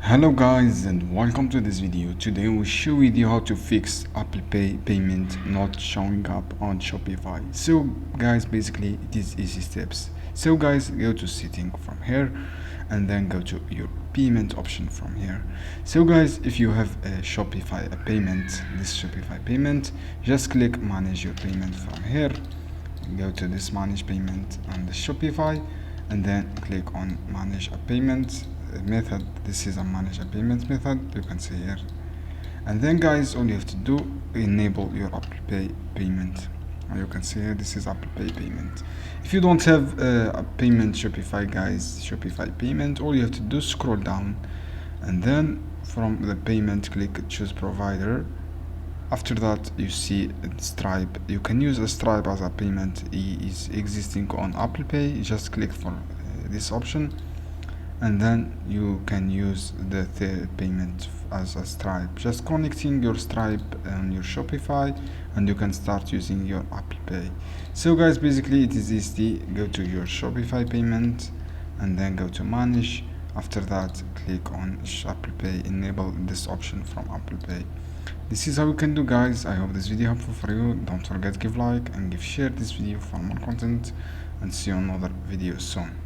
Hello guys and welcome to this video. Today we show with you how to fix Apple Pay payment not showing up on Shopify. So guys, basically it is easy steps. So guys, go to setting from here and then go to your payment option from here. So guys, if you have a Shopify payment, this Shopify payment, just click manage your payment from here. Go to this manage payment on the Shopify and then click on manage a payment method. This is a manage a payment method, you can see here. And then guys, all you have to do, enable your Apple Pay payment. You can see here, this is Apple Pay payment. If you don't have a payment Shopify guys, Shopify payment, all you have to do, scroll down and then from the payment click choose provider. After that you see Stripe. You can use a Stripe as a payment is existing on Apple Pay. Just click for this option and then you can use the third payment as a Stripe. Just connecting your Stripe on your Shopify and you can start using your Apple Pay. So guys, basically it is easy. Go to your Shopify payment and then go to manage. After that click on Apple Pay, enable this option from Apple Pay. This is how you can do guys. I hope this video helpful for you. Don't forget give like and give share this video for more content and see you on another video soon.